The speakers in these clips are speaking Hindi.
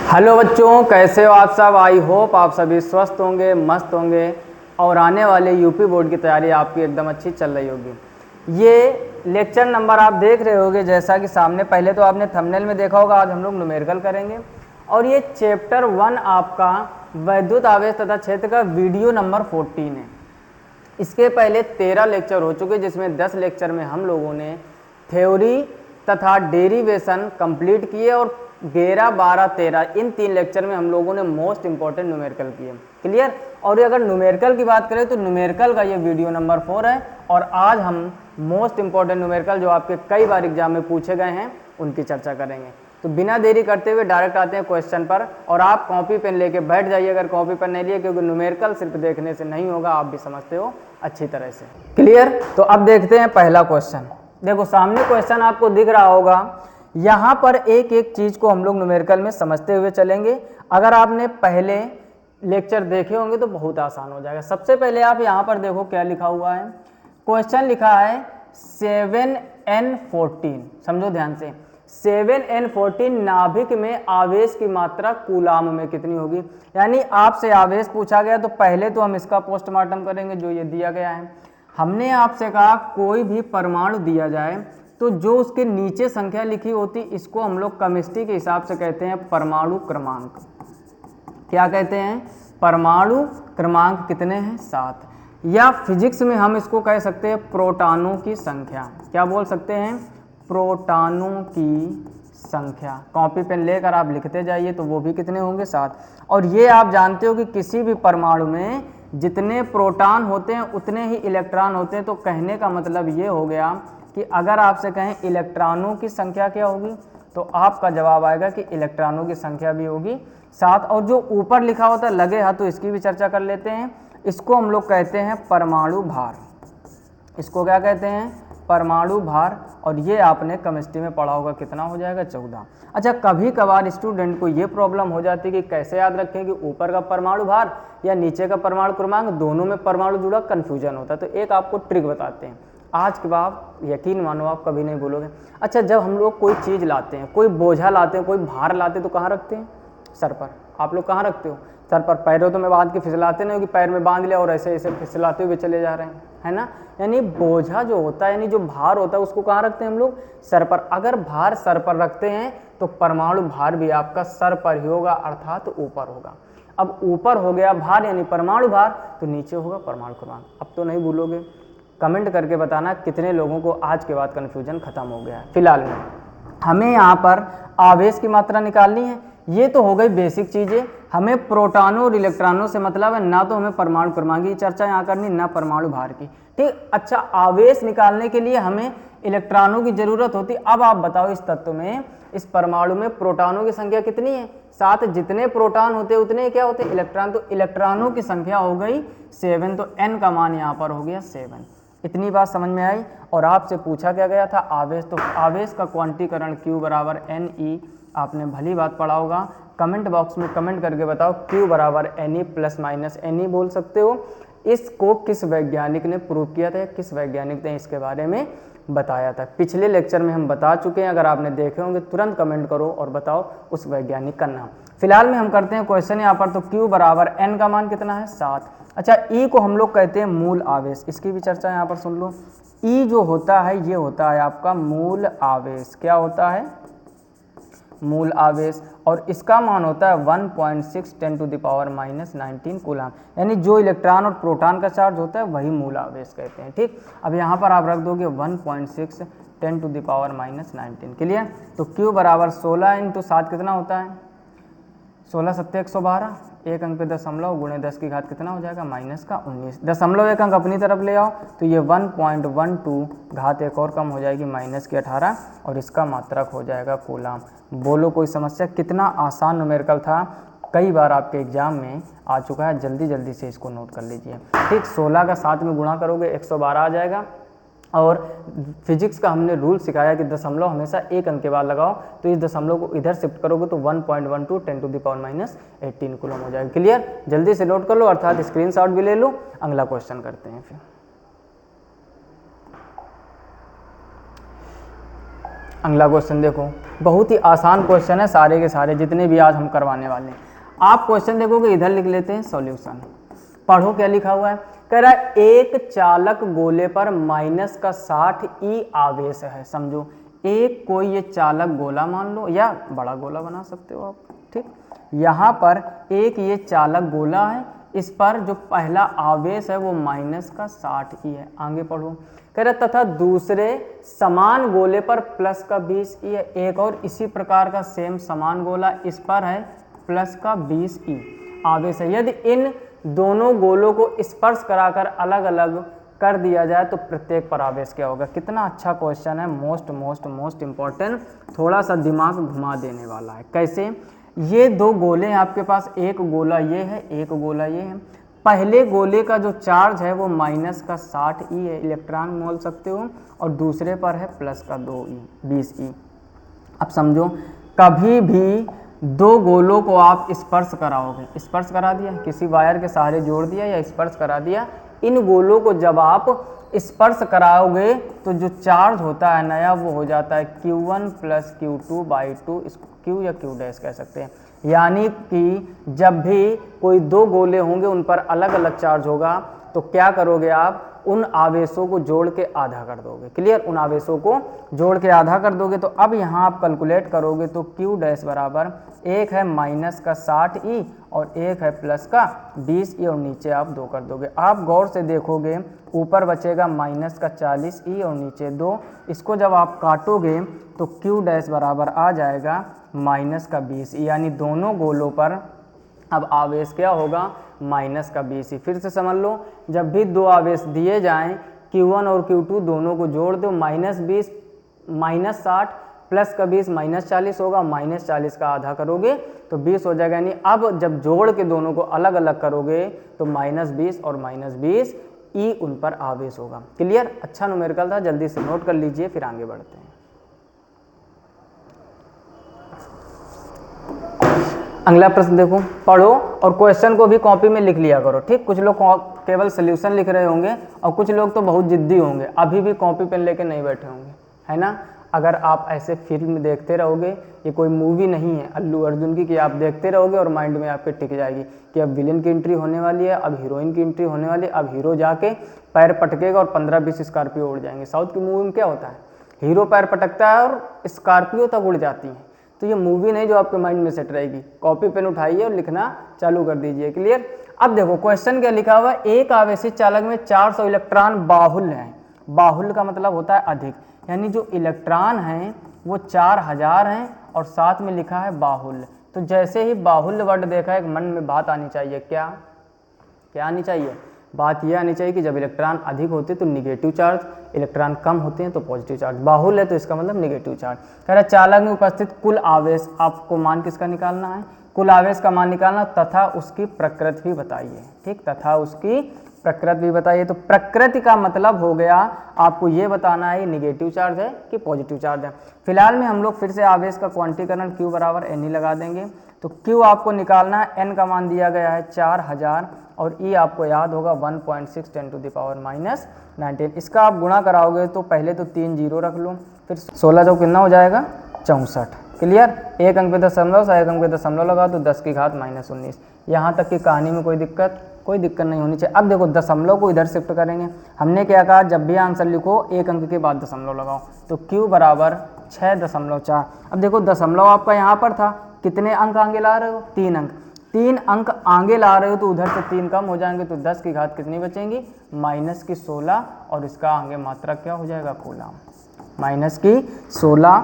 हेलो बच्चों, कैसे हो आप सब। आई होप आप सभी स्वस्थ होंगे, मस्त होंगे और आने वाले यूपी बोर्ड की तैयारी आपकी एकदम अच्छी चल रही होगी। ये लेक्चर नंबर आप देख रहे होगे जैसा कि सामने, पहले तो आपने थंबनेल में देखा होगा। आज हम लोग न्यूमेरिकल करेंगे और ये चैप्टर 1 आपका वैद्युत आवेश तथा क्षेत्र का वीडियो नंबर 14 है। इसके पहले 13 लेक्चर हो चुके जिसमें 10 लेक्चर में हम लोगों ने थ्योरी तथा डेरिवेशन कंप्लीट किए और 11, 12, 13 इन 3 लेक्चर में हम लोगों ने मोस्ट इंपॉर्टेंट न्यूमेरिकल किए। क्लियर। और अगर न्यूमेरिकल की बात करें तो न्यूमेरिकल का ये वीडियो नंबर 4 है और आज हम मोस्ट इंपॉर्टेंट न्यूमेरिकल जो आपके कई बार एग्जाम में पूछे गए हैं उनकी चर्चा करेंगे। तो बिना देरी करते हुए डायरेक्ट आते हैं क्वेश्चन पर और आप कॉपी पेन लेके बैठ जाइए अगर कॉपी पेन नहीं लिए, क्योंकि न्यूमेरिकल सिर्फ देखने से नहीं होगा, आप भी समझते हो अच्छी तरह से। क्लियर। तो अब देखते हैं पहला क्वेश्चन। देखो सामने क्वेश्चन आपको दिख रहा होगा। यहाँ पर एक एक चीज को हम लोग न्यूमेरिकल में समझते हुए चलेंगे। अगर आपने पहले लेक्चर देखे होंगे तो बहुत आसान हो जाएगा। सबसे पहले आप यहाँ पर देखो क्या लिखा हुआ है। क्वेश्चन लिखा है 7n14। समझो ध्यान से, 7n14 नाभिक में आवेश की मात्रा कूलाम में कितनी होगी। यानी आपसे आवेश पूछा गया तो पहले तो हम इसका पोस्टमार्टम करेंगे जो ये दिया गया है। हमने आपसे कहा कोई भी परमाणु दिया जाए तो जो उसके नीचे संख्या लिखी होती इसको हम लोग केमिस्ट्री के हिसाब से कहते हैं परमाणु क्रमांक। क्या कहते हैं? परमाणु क्रमांक कितने हैं? 7। या फिजिक्स में हम इसको कह सकते हैं प्रोटॉनों की संख्या। क्या बोल सकते हैं? प्रोटॉनों की संख्या। कॉपी पेन लेकर आप लिखते जाइए तो वो भी कितने होंगे? 7। और ये आप जानते हो कि किसी भी परमाणु में जितने प्रोटॉन होते हैं उतने ही इलेक्ट्रॉन होते हैं। तो कहने का मतलब ये हो गया कि अगर आपसे कहें इलेक्ट्रॉनों की संख्या क्या होगी तो आपका जवाब आएगा कि इलेक्ट्रॉनों की संख्या भी होगी 7। और जो ऊपर लिखा होता है लगे हाथ, तो इसकी भी चर्चा कर लेते हैं। इसको हम लोग कहते हैं परमाणु भार। इसको क्या कहते हैं? परमाणु भार। और ये आपने केमिस्ट्री में पढ़ा होगा, कितना हो जाएगा? 14। अच्छा, कभी कभार स्टूडेंट को ये प्रॉब्लम हो जाती है कि कैसे याद रखें कि ऊपर का परमाणु भार या नीचे का परमाणु क्रमांक, दोनों में परमाणु जुड़ा, कन्फ्यूजन होता है। तो एक आपको ट्रिक बताते हैं, आज के बाद यकीन मानो आप कभी नहीं भूलोगे। अच्छा, जब हम लोग कोई चीज़ लाते हैं, कोई बोझा लाते हैं, कोई भार लाते हैं तो कहाँ रखते हैं? सर पर। आप लोग कहाँ रखते हो? सर पर। पैरों तो में बांध के फिसलाते नहीं हो कि पैर में बांध लिया और ऐसे ऐसे फिसलाते हुए चले जा रहे हैं, है ना। यानी बोझा जो होता है, यानी जो भार होता है, उसको कहाँ रखते हैं हम लोग? सर पर। अगर भार सर पर रखते हैं तो परमाणु भार भी आपका सर पर ही होगा, अर्थात ऊपर होगा। अब ऊपर हो गया भार यानी परमाणु भार, तो नीचे होगा परमाणु क्रमांक। अब तो नहीं भूलोगे। कमेंट करके बताना कितने लोगों को आज के बाद कन्फ्यूजन खत्म हो गया है। फिलहाल में हमें यहाँ पर आवेश की मात्रा निकालनी है। ये तो हो गई बेसिक चीज़ें। हमें प्रोटॉनों और इलेक्ट्रॉनों से मतलब है, ना तो हमें परमाणु क्रमांक की चर्चा यहाँ करनी, ना परमाणु भार की। ठीक। अच्छा, आवेश निकालने के लिए हमें इलेक्ट्रॉनों की जरूरत होती। अब आप बताओ इस तत्व में, इस परमाणु में प्रोटॉनों की संख्या कितनी है? 7। जितने प्रोटॉन होते उतने क्या होते? इलेक्ट्रॉन। तो इलेक्ट्रॉनों की संख्या हो गई 7। तो n का मान यहाँ पर हो गया 7। इतनी बात समझ में आई। और आपसे पूछा क्या गया था? आवेश। तो आवेश का क्वांटीकरण Q बराबर Ne। आपने भली बात पढ़ा होगा। कमेंट बॉक्स में कमेंट करके बताओ Q बराबर Ne प्लस माइनस Ne बोल सकते हो। इसको किस वैज्ञानिक ने प्रूव किया था? किस वैज्ञानिक ने इसके बारे में बताया था? पिछले लेक्चर में हम बता चुके हैं। अगर आपने देखे होंगे तुरंत कमेंट करो और बताओ उस वैज्ञानिक का नाम। फिलहाल में हम करते हैं क्वेश्चन यहाँ पर। तो Q बराबर N का मान कितना है? 7। अच्छा, E को हम लोग कहते हैं मूल आवेश। इसकी भी चर्चा यहाँ पर सुन लो। E जो होता है ये होता है आपका मूल आवेश। क्या होता है? मूल आवेश। और इसका मान होता है 1.6 × 10⁻⁻19 कूलाम। यानी जो इलेक्ट्रॉन और प्रोटॉन का चार्ज होता है वही मूल आवेश कहते हैं। ठीक। अब यहाँ पर आप रख दोगे 1.6 × 10⁻⁻19। क्लियर। तो Q बराबर 16 × 7 कितना होता है? 16 7 112। एक अंक पे दशमलव गुणे 10 की घात कितना हो जाएगा? -19। दशमलव एक अंक अपनी तरफ ले आओ तो ये 1.12, घात एक और कम हो जाएगी -18 और इसका मात्रक हो जाएगा कूलाम। बोलो कोई समस्या? कितना आसान न्यूमेरिकल था, कई बार आपके एग्जाम में आ चुका है। जल्दी जल्दी से इसको नोट कर लीजिए। ठीक। 16 का 7 में गुणा करोगे 112 आ जाएगा। और फिजिक्स का हमने रूल सिखाया कि दशमलव हमेशा एक अंक के बाद लगाओ। तो इस दशमलव को इधर शिफ्ट करोगे तो 1.12 10⁻⁻18 कूलम हो जाएगा। क्लियर। जल्दी से नोट कर लो, अर्थात स्क्रीनशॉट भी ले लो। अगला क्वेश्चन करते हैं। फिर अगला क्वेश्चन देखो, बहुत ही आसान क्वेश्चन है सारे के सारे जितने भी आज हम करवाने वाले हैं। आप क्वेश्चन देखोगे, इधर लिख लेते हैं सॉल्यूशन। पढ़ो क्या लिखा हुआ है। कह रहा है एक चालक गोले पर -60 ई आवेश है। समझो, एक कोई ये चालक गोला मान लो, या बड़ा गोला बना सकते हो आप, ठीक। यहाँ पर एक ये चालक गोला है, इस पर जो पहला आवेश है वो -60 ई है। आगे पढ़ो। कह रहा तथा दूसरे समान गोले पर +20 ई है। एक और इसी प्रकार का सेम समान गोला, इस पर है +20 ई आवेश है। यदि इन दोनों गोलों को स्पर्श कराकर अलग अलग कर दिया जाए तो प्रत्येक पर आवेश क्या होगा। कितना अच्छा क्वेश्चन है, मोस्ट इंपॉर्टेंट, थोड़ा सा दिमाग घुमा देने वाला है। कैसे, ये दो गोले हैं आपके पास, एक गोला ये है, एक गोला ये है। पहले गोले का जो चार्ज है वो -60 ई है, इलेक्ट्रॉन बोल सकते हो, और दूसरे पर है +20 ई। अब समझो, कभी भी दो गोलों को आप स्पर्श कराओगे, स्पर्श करा दिया, किसी वायर के सहारे जोड़ दिया या स्पर्श करा दिया, इन गोलों को जब आप स्पर्श कराओगे तो जो चार्ज होता है नया वो हो जाता है Q1 + Q2/2, Q या Q डैश कह सकते हैं। यानी कि जब भी कोई दो गोले होंगे उन पर अलग अलग चार्ज होगा तो क्या करोगे आप, उन आवेशों को जोड़ के आधा कर दोगे। क्लियर, उन आवेशों को जोड़ के आधा कर दोगे। तो अब यहाँ आप कैलकुलेट करोगे तो Q डैश बराबर एक है -60 ई और एक है +20 ई, और नीचे आप 2 कर दोगे। आप गौर से देखोगे, ऊपर बचेगा -40 ई और नीचे 2। इसको जब आप काटोगे तो Q डैश बराबर आ जाएगा -20 ई, यानी दोनों गोलों पर अब आवेश क्या होगा, -20 ई। फिर से समझ लो, जब भी दो आवेश दिए जाएं, Q1 और Q2 दोनों को जोड़ दो, -20 -60 +20 -40 होगा, -40 का आधा करोगे तो 20 हो जाएगा। यानी अब जब जोड़ के दोनों को अलग अलग करोगे तो -20 और -20 ई उन पर आवेश होगा। क्लियर, अच्छा न्यूमेरिकल था, जल्दी से नोट कर लीजिए, फिर आगे बढ़ते हैं। अगला प्रश्न देखो, पढ़ो और क्वेश्चन को भी कॉपी में लिख लिया करो, ठीक। कुछ लोग केवल सोल्यूशन लिख रहे होंगे और कुछ लोग तो बहुत जिद्दी होंगे, अभी भी कॉपी पेन लेके नहीं बैठे होंगे, है ना। अगर आप ऐसे फिल्म देखते रहोगे, ये कोई मूवी नहीं है अल्लू अर्जुन की कि आप देखते रहोगे और माइंड में आपके टिक जाएगी कि अब विलेन की एंट्री होने वाली है, अब हीरोइन की एंट्री होने वाली है, अब हीरो जाके पैर पटकेगा और 15-20 स्कॉर्पियो उड़ जाएंगे। साउथ की मूवी में क्या होता है, हीरो पैर पटकता है और स्कॉर्पियो तक उड़ जाती है। तो ये मूवी नहीं जो आपके माइंड में सेट रहेगी। कॉपी पेन उठाइए और लिखना चालू कर दीजिए। क्लियर। अब देखो क्वेश्चन क्या लिखा हुआ है, एक आवेशित चालक में 400 इलेक्ट्रॉन बाहुल्य हैं। बाहुल्य का मतलब होता है अधिक, यानी जो इलेक्ट्रॉन हैं वो 4000 हैं और साथ में लिखा है बाहुल्य। तो जैसे ही बाहुल्य वर्ड देखा एक मन में बात आनी चाहिए, क्या आनी चाहिए, बात यह आनी चाहिए कि जब इलेक्ट्रॉन अधिक होते हैं तो निगेटिव चार्ज, इलेक्ट्रॉन कम होते हैं तो पॉजिटिव चार्ज। बाहुल्य है तो इसका मतलब निगेटिव चार्ज। कह रहा है चालक में उपस्थित कुल आवेश, आपको मान किसका निकालना है, कुल आवेश का मान निकालना तथा उसकी प्रकृति भी बताइए, ठीक, तथा उसकी प्रकृति भी बताइए। तो प्रकृति का मतलब हो गया आपको ये बताना है निगेटिव चार्ज है कि पॉजिटिव चार्ज है। फिलहाल में हम लोग फिर से आवेश का क्वांटीकरण Q बराबर n ही लगा देंगे। तो Q आपको निकालना है, n का मान दिया गया है 4000 और E आपको याद होगा 1.6 × 10⁻19। इसका आप गुणा कराओगे तो पहले तो 3 जीरो रख लो, फिर 16 जो कितना हो जाएगा 64। क्लियर। एक अंक पे दशमलव, एक अंक पे दशमलव लगा तो 10 की घात -19। यहाँ तक की कहानी में कोई दिक्कत नहीं होनी चाहिए। अब देखो दशमलव को इधर शिफ्ट करेंगे। हमने क्या कहा, जब भी आंसर लिखो एक अंक के बाद दशमलव लगाओ। तो Q बराबर 6.4। अब देखो दशमलव आपका यहाँ पर था, कितने अंक आगे ला रहे हो, 3 अंक। 3 अंक आगे ला रहे हो तो उधर से 3 कम हो जाएंगे तो 10 की घात कितनी बचेंगी, -16। और इसका आगे मात्रा क्या हो जाएगा, कूलाम। -16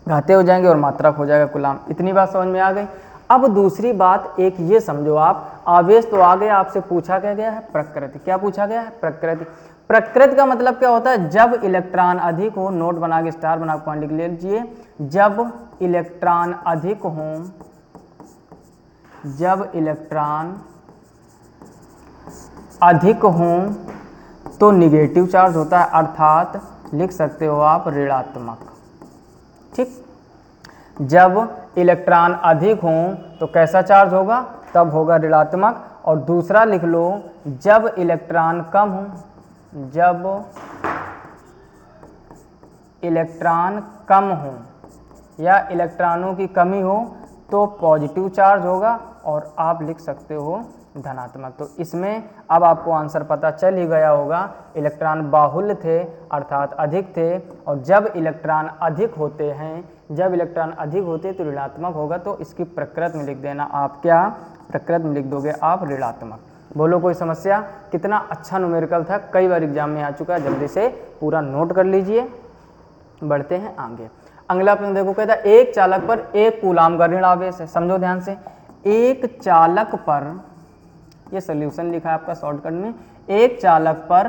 घाते हो जाएंगे और मात्रक हो जाएगा कूलाम। इतनी बात समझ में आ गई। अब दूसरी बात एक ये समझो आप, आवेश तो आ गया, आपसे पूछा क्या गया है, प्रकृति। क्या पूछा गया है, प्रकृति। प्रकृति का मतलब क्या होता है, जब इलेक्ट्रॉन अधिक हो, नोट बना के स्टार बना पॉइंट लिख लीजिए, जब इलेक्ट्रॉन अधिक हो, जब इलेक्ट्रॉन अधिक हो तो निगेटिव चार्ज होता है, अर्थात लिख सकते हो आप ऋणात्मक, ठीक। जब इलेक्ट्रॉन अधिक हो तो कैसा चार्ज होगा, तब होगा ऋणात्मक। और दूसरा लिख लो, जब इलेक्ट्रॉन कम हो, जब इलेक्ट्रॉन कम हो या इलेक्ट्रॉनों की कमी हो तो पॉजिटिव चार्ज होगा और आप लिख सकते हो धनात्मक। तो इसमें अब आपको आंसर पता चल ही गया होगा, इलेक्ट्रॉन बाहुल्य थे अर्थात अधिक थे, और जब इलेक्ट्रॉन अधिक होते हैं, जब इलेक्ट्रॉन अधिक होते तो ऋणात्मक होगा। तो इसकी प्रकृत में लिख देना आप, क्या प्रकृत में लिख दोगे आप, ऋणात्मक। बोलो कोई समस्या? कितना अच्छा न्यूमेरिकल था, कई बार एग्जाम में आ चुका है, जल्दी से पूरा नोट कर लीजिए। बढ़ते हैं आगे। अगला प्रश्न देखो, कहता है एक चालक पर 1 कूलाम का ऋण आवेश है। समझो ध्यान से, एक चालक पर, ये सोल्यूशन लिखा है आपका शॉर्टकट में, एक चालक पर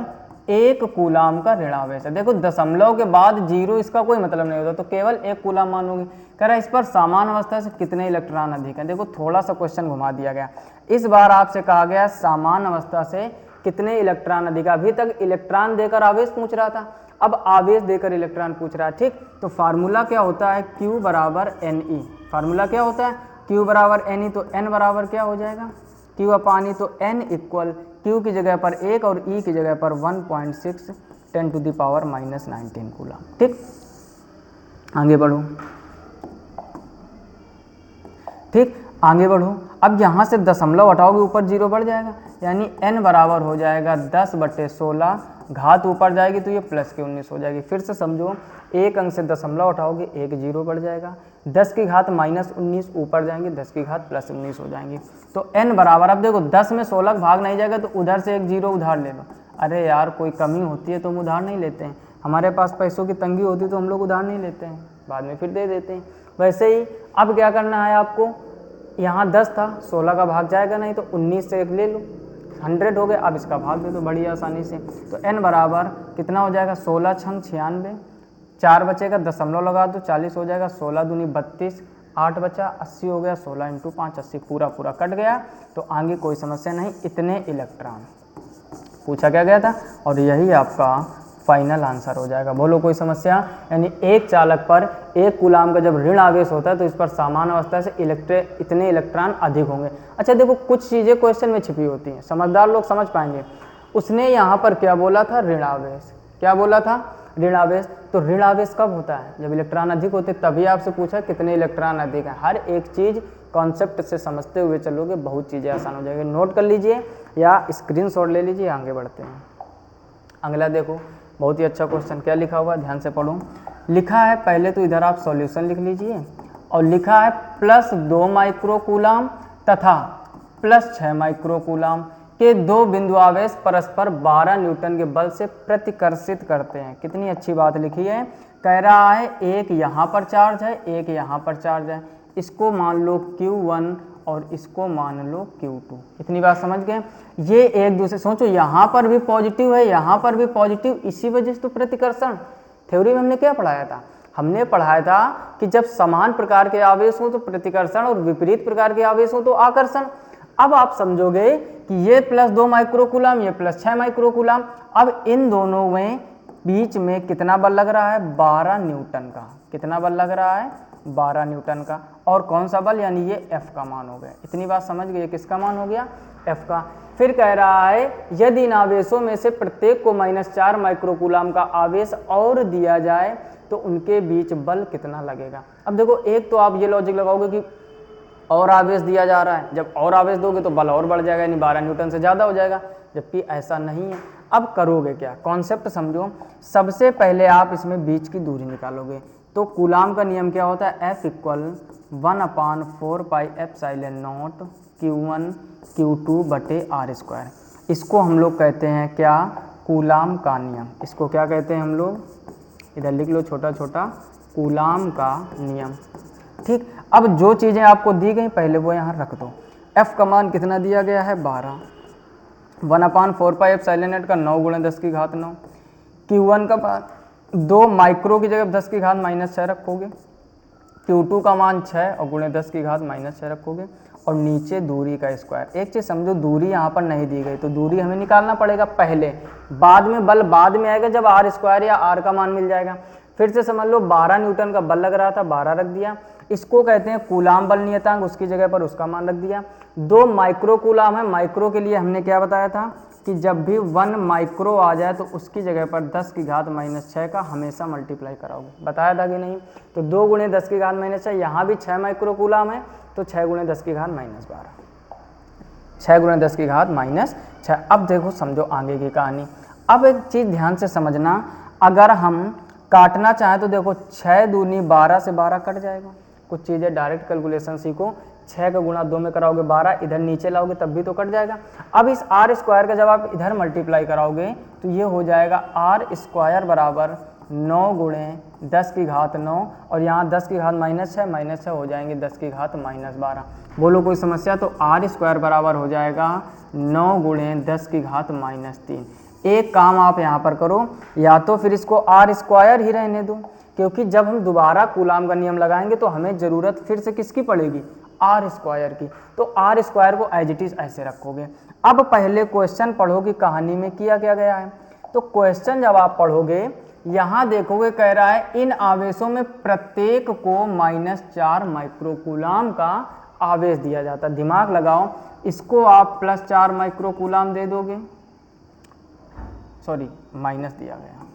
1 कूलाम का ऋण आवेश है। देखो दशमलव के बाद 0 इसका कोई मतलब नहीं होता, तो केवल 1 कूलाम मानोगे। कह रहा है इस पर समान अवस्था से कितने इलेक्ट्रॉन अधिक हैं। देखो थोड़ा सा क्वेश्चन घुमा दिया गया, इस बार आपसे कहा गया समान अवस्था से कितने इलेक्ट्रॉन अधिक। अभी तक इलेक्ट्रॉन देकर आवेश पूछ रहा था, अब आवेश देकर इलेक्ट्रॉन पूछ रहा है। ठीक, तो फार्मूला क्या होता है, Q बराबर Ne। फार्मूला क्या होता है, Q बराबर Ne, तो N बराबर क्या हो जाएगा, Q अपान E, तो N इक्वल Q की जगह पर 1 और E की जगह पर 1.6 10⁻⁻19 कूलाम। ठीक, आगे बढ़ो। ठीक, आगे बढ़ो। अब यहाँ से दशमलव हटाओगे, ऊपर 0 बढ़ जाएगा, यानी n बराबर हो जाएगा 10/16, घात ऊपर जाएगी तो ये प्लस के 19 हो जाएगी। फिर से समझो, एक अंक से दशमलव हटाओगे, एक 0 बढ़ जाएगा, 10 की घात -19 ऊपर जाएंगे, 10 की घात +19 हो जाएंगी। तो n बराबर, अब देखो 10 में 16 भाग नहीं जाएगा तो उधर से एक 0 उधार ले लो। अरे यार कोई कमी होती है तो हम उधार नहीं लेते हैं, हमारे पास पैसों की तंगी होती है तो हम लोग उधार नहीं लेते हैं, बाद में फिर दे देते हैं। वैसे ही अब क्या करना है आपको, यहाँ 10 था, 16 का भाग जाएगा नहीं, तो 19 से 1 ले लो, 100 हो गए। अब इसका भाग दे दो बड़ी आसानी से। तो n बराबर कितना हो जाएगा, 16 छंग 96, 4 बचेगा, दशमलव लगा दो, 40 हो जाएगा, 16 दूनी 32, 8 बचा, 80 हो गया, 16 × 5 80, पूरा पूरा कट गया। तो आगे कोई समस्या नहीं, इतने इलेक्ट्रॉन पूछा क्या गया था, और यही आपका फाइनल आंसर हो जाएगा। बोलो कोई समस्या? यानी एक चालक पर 1 कूलाम का जब ऋण आवेश होता है तो इस पर समान अवस्था से इतने इलेक्ट्रॉन अधिक होंगे। अच्छा देखो, कुछ चीज़ें क्वेश्चन में छिपी होती हैं, समझदार लोग समझ पाएंगे। उसने यहाँ पर क्या बोला था, ऋण आवेश। क्या बोला था, ऋण आवेश। तो ऋण आवेश कब होता है, जब इलेक्ट्रॉन अधिक होते, तभी आपसे पूछा कितने इलेक्ट्रॉन अधिक है। हर एक चीज़ कॉन्सेप्ट से समझते हुए चलोगे, बहुत चीज़ें आसान हो जाएगी। नोट कर लीजिए या स्क्रीनशॉट ले लीजिए। आगे बढ़ते हैं। अगला देखो, बहुत ही अच्छा क्वेश्चन, क्या लिखा हुआ है, ध्यान से पढ़ो। लिखा है, पहले तो इधर आप सॉल्यूशन लिख लीजिए, और लिखा है +2 माइक्रो कूलाम तथा +6 माइक्रो कूलाम के 2 बिंदु आवेश परस्पर 12 न्यूटन के बल से प्रतिकर्षित करते हैं। कितनी अच्छी बात लिखी है। कह रहा है एक यहाँ पर चार्ज है, एक यहाँ पर चार्ज है, इसको मान लो Q1 और इसको मान लो Q2। इतनी बात समझ गए। ये एक दूसरे, सोचो यहाँ पर भी पॉजिटिव है, यहाँ पर भी पॉजिटिव, इसी वजह से तो प्रतिकर्षण। थ्योरी में हमने क्या पढ़ाया था, हमने पढ़ाया था कि जब समान प्रकार के आवेश हो तो प्रतिकर्षण और विपरीत प्रकार के आवेश हो तो आकर्षण। अब आप समझोगे कि ये +2 माइक्रो कूलाम, ये +6 माइक्रो कूलाम। अब इन दोनों में बीच में कितना बल लग रहा है, 12 न्यूटन का। कितना बल लग रहा है, 12 न्यूटन का। और कौन सा बल, यानी ये F का मान हो गया। इतनी बात समझ गए, किसका मान हो गया, F का। फिर कह रहा है यदि इन आवेशों में से प्रत्येक को -4 माइक्रो कूलाम का आवेश और दिया जाए तो उनके बीच बल कितना लगेगा। अब देखो, एक तो आप ये लॉजिक लगाओगे कि और आवेश दिया जा रहा है, जब और आवेश दोगे तो बल और बढ़ जाएगा, यानी 12 न्यूटन से ज़्यादा हो जाएगा, जबकि ऐसा नहीं है। अब करोगे क्या, कॉन्सेप्ट समझो। सबसे पहले आप इसमें बीच की दूरी निकालोगे। तो कूलाम का नियम क्या होता है, F = 1/4πε0 Q1 Q2/r²। इसको हम लोग कहते हैं क्या, कूलाम का नियम। इसको क्या कहते हैं हम लोग, इधर लिख लो छोटा छोटा, कूलाम का नियम। ठीक, अब जो चीज़ें आपको दी गई पहले वो यहाँ रख दो। F का मान कितना दिया गया है, 12। 1/4πε0 का 9 × 10⁻9। Q1 का मान 2 माइक्रो की जगह 10⁻6 रखोगे। Q2 का मान 6 और × 10⁻6 रखोगे। और नीचे दूरी का स्क्वायर। एक चीज़ समझो, दूरी यहाँ पर नहीं दी गई तो दूरी हमें निकालना पड़ेगा पहले, बाद में बल बाद में आएगा जब r² या r का मान मिल जाएगा। फिर से समझ लो, 12 न्यूटन का बल लग रहा था, 12 रख दिया। इसको कहते हैं कूलाम बल नियतांक, उसकी जगह पर उसका मान रख दिया। 2 माइक्रो कूलाम है, माइक्रो के लिए हमने क्या बताया था, कि जब भी 1 माइक्रो आ जाए तो उसकी जगह पर 10 की घात -6 का हमेशा मल्टीप्लाई कराओगे, बताया था कि नहीं। तो 2 गुणे 10 की घात -6, यहाँ भी 6 माइक्रो कूलाम है तो 6 गुणे 10 की घात -12, 6 गुणे 10 की घात -6। अब देखो समझो आगे की कहानी। अब एक चीज़ ध्यान से समझना, अगर हम काटना चाहें तो देखो 6 दूनी 12 से 12 कट जाएगा। कुछ चीज़ें डायरेक्ट कैलकुलेशन सीखो, 6 का गुणा 2 में कराओगे 12, इधर नीचे लाओगे तब भी तो कट जाएगा। अब इस आर स्क्वायर का जब आप इधर मल्टीप्लाई कराओगे तो ये हो जाएगा आर स्क्वायर बराबर 9 गुणे 10 की घात 9, और यहाँ 10 की घात -6 हो जाएंगे 10 की घात -12। बोलो कोई समस्या? तो आर स्क्वायर बराबर हो जाएगा 9 गुणे 10 की घात -3। एक काम आप यहाँ पर करो, या तो फिर इसको आर स्क्वायर ही रहने दो, क्योंकि जब हम दोबारा कूलाम का नियम लगाएंगे तो हमें ज़रूरत फिर से किसकी पड़ेगी? आर स्क्वायर की। तो आर स्क्वायर को एज इट इज़ ऐसे रखोगे। अब पहले क्वेश्चन पढ़ो कि कहानी में किया क्या गया है। तो क्वेश्चन जब आप पढ़ोगे यहाँ देखोगे कह रहा है इन आवेशों में प्रत्येक को -4 माइक्रोकूलाम का आवेश दिया जाता है। दिमाग लगाओ, इसको आप +4 माइक्रोकूलाम दे दोगे, सॉरी माइनस दिया गया,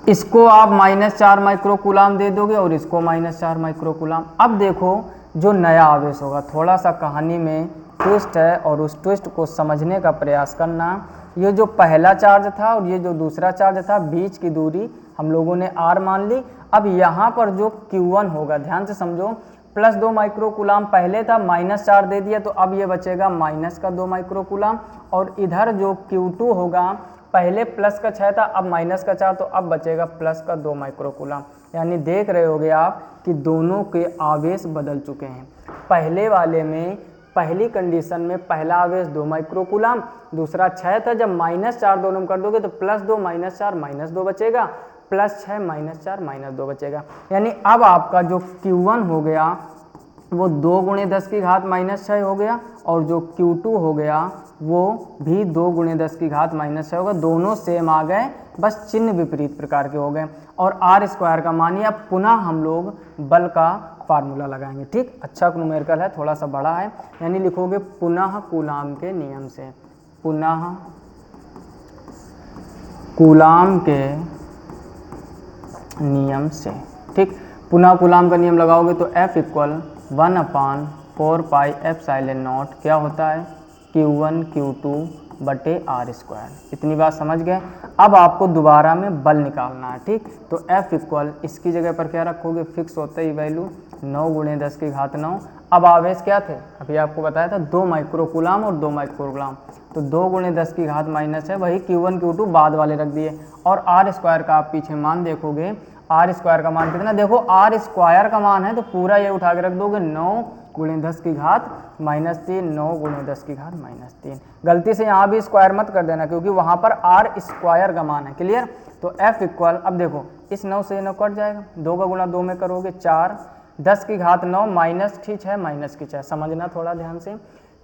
इसको आप -4 माइक्रोकूलाम दे दोगे और इसको -4 माइक्रोकूलाम। अब देखो जो नया आवेश होगा, थोड़ा सा कहानी में ट्विस्ट है और उस ट्विस्ट को समझने का प्रयास करना। ये जो पहला चार्ज था और ये जो दूसरा चार्ज था, बीच की दूरी हम लोगों ने r मान ली। अब यहाँ पर जो Q1 होगा, ध्यान से समझो, +2 माइक्रोकूलाम पहले था, -4 दे दिया तो अब ये बचेगा -2 माइक्रोकूलाम, और इधर जो Q2 होगा, पहले प्लस का 6 था अब -4 तो अब बचेगा +2 माइक्रोकूलाम। यानी देख रहे होगे आप कि दोनों के आवेश बदल चुके हैं। पहले वाले में पहली कंडीशन में पहला आवेश 2 माइक्रोकूलाम, दूसरा 6 था, जब -4 दोनों में कर दोगे तो +2 -4 -2 बचेगा, +6 -4 -2 बचेगा। यानी अब आपका जो Q1 हो गया वो 2 गुणे 10 की घात -6 हो गया, और जो Q2 हो गया वो भी 2 गुणे 10 की घात -6 होगा। दोनों सेम आ गए, बस चिन्ह विपरीत प्रकार के हो गए। और आर स्क्वायर का मानिए अब पुनः हम लोग बल का फार्मूला लगाएंगे। ठीक, अच्छा न्यूमेरिकल है, थोड़ा सा बड़ा है, यानी लिखोगे पुनः कूलाम के नियम से, पुनः कूलाम के नियम से। ठीक, पुनः कूलाम का नियम लगाओगे तो F = 1/4πε0 क्या होता है? Q1 Q2 बटे आर स्क्वायर। इतनी बात समझ गए। अब आपको दोबारा में बल निकालना है। ठीक, तो F = इसकी जगह पर क्या रखोगे? फिक्स होता ही वैल्यू 9 गुणे 10 की घात 9। अब आवेश क्या थे? अभी आपको बताया था 2 माइक्रोकूलाम और 2 माइक्रोकूलाम, तो 2 गुणे 10 की घात -6, वही Q1 Q2 बाद वाले रख दिए। और आर स्क्वायर का आप पीछे मान देखोगे, आर स्क्वायर का मान कितना? देखो आर स्क्वायर का मान है तो पूरा ये उठा के रख दोगे, 9 गुणे 10 की घात -3, 9 गुणे 10 की घात -3। गलती से यहाँ भी स्क्वायर मत कर देना क्योंकि वहाँ पर आर स्क्वायर का मान है। क्लियर? तो F = अब देखो इस 9 से 9 कट जाएगा, 2 का गुणा 2 में करोगे 4, 10 की घात 9 -6 समझना थोड़ा ध्यान से,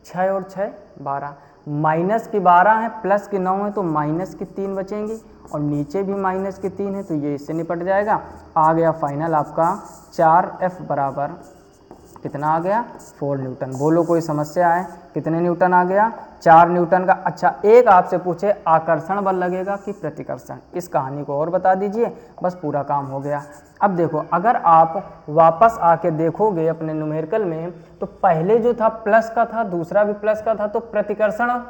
6 और 6 12, -12 है प्लस की 9 है तो -3 बचेंगी, और नीचे भी -3 है तो ये इससे निपट जाएगा। आ गया फाइनल आपका 4F बराबर कितना आ गया? 4 न्यूटन। बोलो कोई समस्या है? कितने न्यूटन आ गया? 4 न्यूटन का। अच्छा, एक आपसे पूछे आकर्षण बल लगेगा कि प्रतिकर्षण, इस कहानी को और बता दीजिए, बस पूरा काम हो गया। अब देखो अगर आप वापस आके देखोगे अपने न्यूमेरिकल में तो पहले जो था प्लस का था, दूसरा भी प्लस का था, तो प्रतिकर्षण।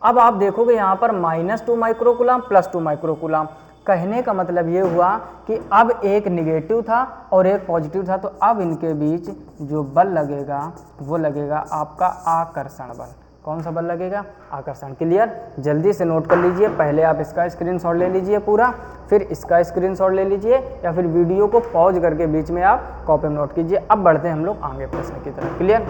अब आप देखोगे यहाँ पर -2 माइक्रोकूलाम +2 माइक्रोकूलाम। कहने का मतलब ये हुआ कि अब एक निगेटिव था और एक पॉजिटिव था, तो अब इनके बीच जो बल लगेगा वो लगेगा आपका आकर्षण बल। कौन सा बल लगेगा? आकर्षण। क्लियर? जल्दी से नोट कर लीजिए, पहले आप इसका स्क्रीनशॉट ले लीजिए पूरा, फिर इसका स्क्रीनशॉट ले लीजिए, या फिर वीडियो को पॉज करके बीच में आप कॉपी में नोट कीजिए। अब बढ़ते हैं हम लोग आगे प्रश्न की तरफ। क्लियर?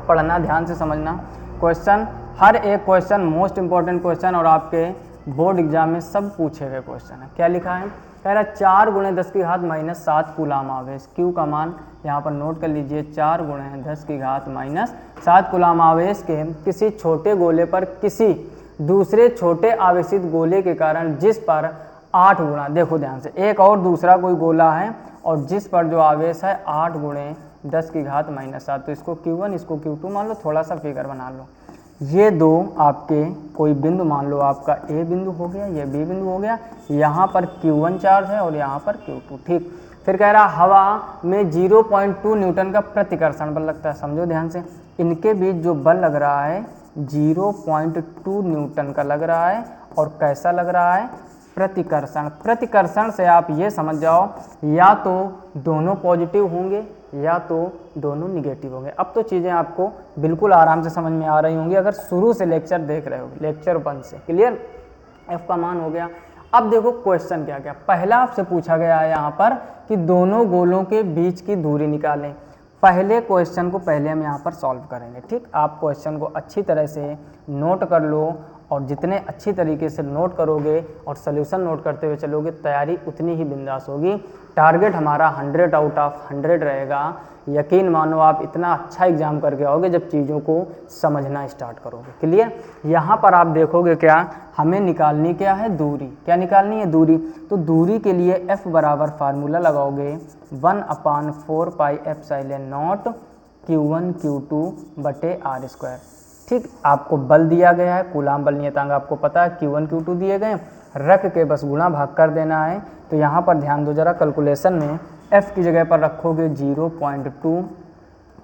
पढ़ना ध्यान से समझना क्वेश्चन, हर एक क्वेश्चन मोस्ट इंपॉर्टेंट क्वेश्चन और आपके बोर्ड एग्जाम में सब पूछे गए क्वेश्चन है। क्या लिखा है? कह रहा 4 गुणे 10 की घात -7 कूलाम आवेश। Q का मान यहाँ पर नोट कर लीजिए, 4 गुणे 10 की घात -7 कूलाम आवेश के किसी छोटे गोले पर किसी दूसरे छोटे आवेशित गोले के कारण जिस पर 8 गुणा, देखो ध्यान से, एक और दूसरा कोई गोला है और जिस पर जो आवेश है 8 गुणे 10 की घात -7, तो इसको Q1 इसको Q2 मान लो, थोड़ा सा फिगर बना लो। ये दो आपके कोई बिंदु, मान लो आपका ए बिंदु हो गया, ये बी बिंदु हो गया, यहाँ पर Q1 चार्ज है और यहाँ पर Q2, ठीक। फिर कह रहा हवा में 0.2 न्यूटन का प्रतिकर्षण बल लगता है। समझो ध्यान से, इनके बीच जो बल लग रहा है 0.2 न्यूटन का लग रहा है, और कैसा लग रहा है, प्रतिकर्षण। प्रतिकर्षण से आप ये समझ जाओ या तो दोनों पॉजिटिव होंगे या तो दोनों निगेटिव होंगे। अब तो चीज़ें आपको बिल्कुल आराम से समझ में आ रही होंगी अगर शुरू से लेक्चर देख रहे हो, लेक्चर 1 से। क्लियर? एफ का मान हो गया। अब देखो क्वेश्चन क्या क्या। पहला आपसे पूछा गया है यहाँ पर कि दोनों गोलों के बीच की दूरी निकालें। पहले क्वेश्चन को पहले हम यहाँ पर सॉल्व करेंगे, ठीक। आप क्वेश्चन को अच्छी तरह से नोट कर लो, और जितने अच्छी तरीके से नोट करोगे और सॉल्यूशन नोट करते हुए चलोगे, तैयारी उतनी ही बिंदास होगी। टारगेट हमारा 100 आउट ऑफ 100 रहेगा। यकीन मानो आप इतना अच्छा एग्जाम करके आओगे जब चीज़ों को समझना स्टार्ट करोगे। क्लियर? यहाँ पर आप देखोगे क्या, हमें निकालनी क्या है, दूरी। क्या निकालनी है, दूरी। तो दूरी के लिए F बराबर फार्मूला लगाओगे 1/4 pi epsilon not Q1 Q2 बटे r²। ठीक, आपको बल दिया गया है, कूलाम बल नियतांक आपको पता है, Q1 Q2 दिए गए, रख के बस गुणा भाग कर देना है। तो यहाँ पर ध्यान दो जरा, कैलकुलेशन में F की जगह पर रखोगे 0.2।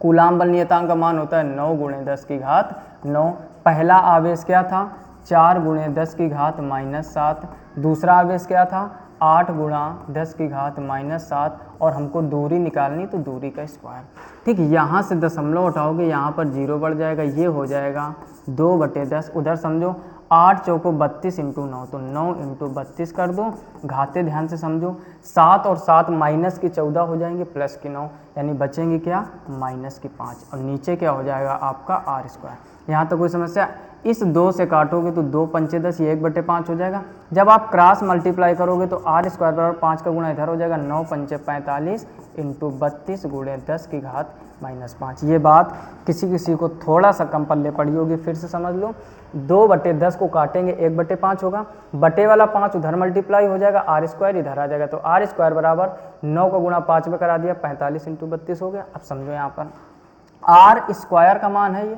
कूलाम बल नियतांक का मान होता है 9 × 10 की घात 9। पहला आवेश क्या था, 4 × 10 की घात -7। दूसरा आवेश क्या था, 8 × 10 की घात -7। और हमको दूरी निकालनी, तो दूरी का स्क्वायर। ठीक, यहाँ से दशमलव उठाओगे, यहाँ पर 0 बढ़ जाएगा, ये हो जाएगा 2/10। उधर समझो 8 चौको 32 × 9, तो 9 × 32 कर दो। घाते ध्यान से समझो, 7 और 7 माइनस की 14 हो जाएंगे, प्लस की 9, यानी बचेंगे क्या, माइनस की 5। और नीचे क्या हो जाएगा आपका r²। यहाँ तो कोई समस्या, इस 2 से काटोगे तो 2 पंचे 10, ये 1/5 हो जाएगा। जब आप क्रॉस मल्टीप्लाई करोगे तो r² बराबर 5 का गुणा इधर हो जाएगा, 9 पंचे 45 × 32 × 10 की घात -5। ये बात किसी को थोड़ा सा कम पल्ले पड़ी होगी, फिर से समझ लो। 2/10 को काटेंगे, 1/5 होगा, बटे वाला 5 उधर मल्टीप्लाई हो जाएगा, r² इधर आ जाएगा, तो r² बराबर 9 का गुणा 5 में करा दिया, 45 × 32 हो गया। अब समझो यहाँ पर r² का मान है ये,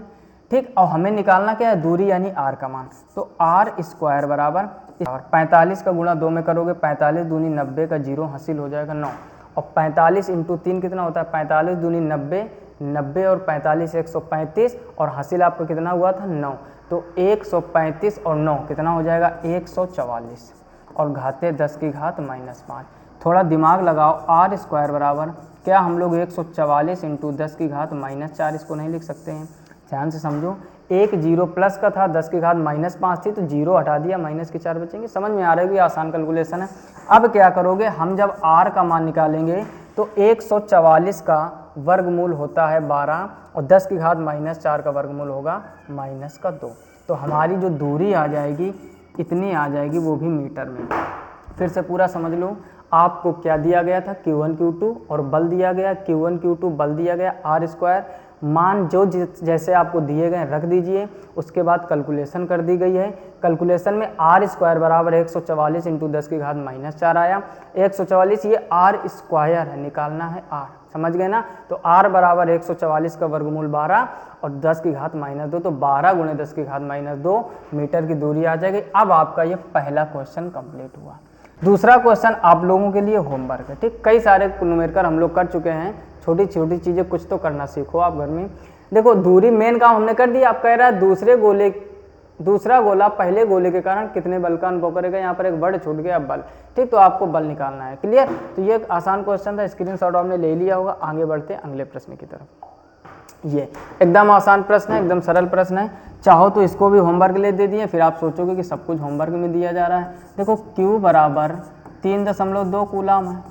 ठीक। और हमें निकालना क्या है, दूरी यानी r का मान। तो r² बराबर 45 का गुणा 2 में करोगे, 45 दूनी 90 का 0 हासिल हो जाएगा 9। और 45 × 3 कितना होता है, 45 दूनी 90, 90 और 45 135, और हासिल आपका कितना हुआ था, 9। तो 135 और 9 कितना हो जाएगा, 144, और घाते 10 की घात -5। थोड़ा दिमाग लगाओ, r² बराबर क्या, हम लोग 144 × 10 की घात -4 इसको नहीं लिख सकते हैं। ध्यान से समझो, एक 0 प्लस का था, 10 की घात -5 थी, तो 0 हटा दिया, माइनस के 4 बचेंगे। समझ में आ रही है, आसान कैलकुलेशन है। अब क्या करोगे, हम जब r का मान निकालेंगे तो 144 का वर्गमूल होता है 12, और 10 की घात -4 का वर्गमूल होगा -2। तो हमारी जो दूरी आ जाएगी इतनी आ जाएगी, वो भी मीटर में। फिर से पूरा समझ लो, आपको क्या दिया गया था, Q1 Q2, और बल दिया गया Q1 Q2, बल दिया गया r²। मान जो जैसे आपको दिए गए रख दीजिए, उसके बाद कैलकुलेशन कर दी गई है। कैलकुलेशन में r² बराबर 144 × 10 की घात -4 आया। 144 ये r² है, निकालना है r, समझ गए ना। तो r बराबर 144 का वर्गमूल 12 और 10 की घात -2, तो 12 × 10 की घात -2 मीटर की दूरी आ जाएगी। अब आपका ये पहला क्वेश्चन कंप्लीट हुआ। दूसरा क्वेश्चन आप लोगों के लिए होमवर्क है, ठीक। कई सारे न्यूमेरिकल हम लोग कर चुके हैं, छोटी छोटी चीज़ें कुछ तो करना सीखो आप घर में। देखो, दूरी मेन काम हमने कर दिया। आप कह रहा है दूसरा गोला पहले गोले के कारण कितने बल का अनुभव करेगा। यहाँ पर एक वर्ड छूट गया, बल, ठीक। तो आपको बल निकालना है। क्लियर? तो ये एक आसान क्वेश्चन था, स्क्रीनशॉट आपने ले लिया होगा। आगे बढ़ते हैं अगले प्रश्न की तरफ। ये एकदम आसान प्रश्न है, एकदम सरल प्रश्न है। चाहो तो इसको भी होमवर्क ले दे दिए, फिर आप सोचोगे कि सब कुछ होमवर्क में दिया जा रहा है। देखो, Q बराबर 3.2 कूलाम है,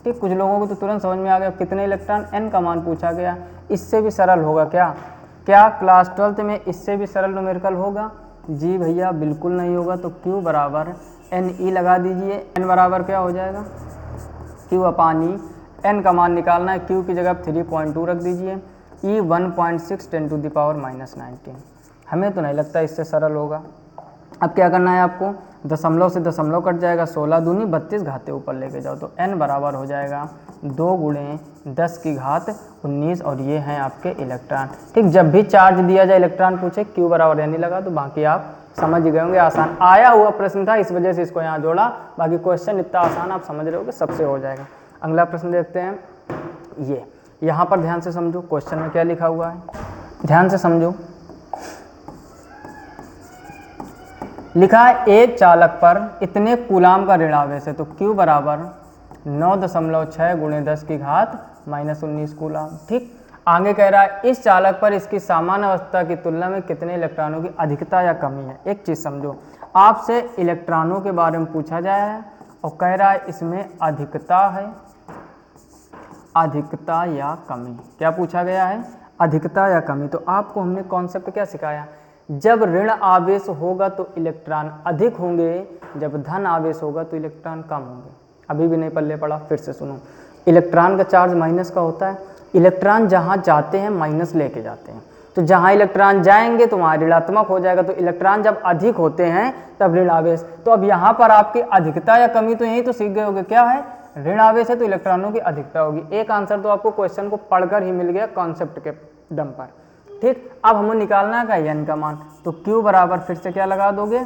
ठीक। कुछ लोगों को तो तुरंत समझ में आ गया। कितने इलेक्ट्रॉन, n का मान पूछा गया। इससे भी सरल होगा क्या क्लास 12th में इससे भी सरल न्यूमेरिकल होगा? जी भैया, बिल्कुल नहीं होगा। तो Q बराबर Ne लगा दीजिए। n बराबर क्या हो जाएगा, Q/E। n का मान निकालना है, Q की जगह 3.2 रख दीजिए। E 1.6 × 10⁻⁻19। हमें तो नहीं लगता इससे सरल होगा। अब क्या करना है आपको, दशमलव से दशमलव कट जाएगा, 16 दूनी 32 घाते ऊपर लेके जाओ तो n बराबर हो जाएगा 2 गुणे 10 की घात 19 और ये हैं आपके इलेक्ट्रॉन। ठीक, जब भी चार्ज दिया जाए इलेक्ट्रॉन पूछे q बराबर n लगा तो बाकी आप समझ गए होंगे। आसान आया हुआ प्रश्न था इस वजह से इसको यहाँ जोड़ा, बाकी क्वेश्चन इतना आसान आप समझ रहे हो कि सबसे हो जाएगा। अगला प्रश्न देखते हैं, ये यहाँ पर ध्यान से समझो क्वेश्चन में क्या लिखा हुआ है, ध्यान से समझो। लिखा है एक चालक पर इतने कूलाम का ऋण आवेश है तो Q बराबर 9.6 गुणे 10 की घात -19 कूलाम। ठीक, आगे कह रहा है इस चालक पर इसकी सामान्य अवस्था की तुलना में कितने इलेक्ट्रॉनों की अधिकता या कमी है। एक चीज़ समझो, आपसे इलेक्ट्रॉनों के बारे में पूछा जाया है और कह रहा है इसमें अधिकता है, अधिकता या कमी। क्या पूछा गया है, अधिकता या कमी। तो आपको हमने कॉन्सेप्ट क्या सिखाया, जब ऋण आवेश होगा तो इलेक्ट्रॉन अधिक होंगे, जब धन आवेश होगा तो इलेक्ट्रॉन कम होंगे। अभी भी नहीं पल्ले पड़ा, फिर से सुनो। इलेक्ट्रॉन का चार्ज माइनस का होता है, इलेक्ट्रॉन जहाँ जाते हैं माइनस लेके जाते हैं, तो जहाँ इलेक्ट्रॉन जाएंगे तो वहाँ ऋणात्मक हो जाएगा। तो इलेक्ट्रॉन जब अधिक होते हैं तब ऋण आवेश। तो अब यहाँ पर आपकी अधिकता या कमी तो यही तो सीख गए होगे, क्या है, ऋण आवेश है तो इलेक्ट्रॉनों की अधिकता होगी। एक आंसर तो आपको क्वेश्चन को पढ़कर ही मिल गया कॉन्सेप्ट के दम पर। ठीक, अब हमें निकालना है n का मान, तो Q बराबर फिर से क्या लगा दोगे,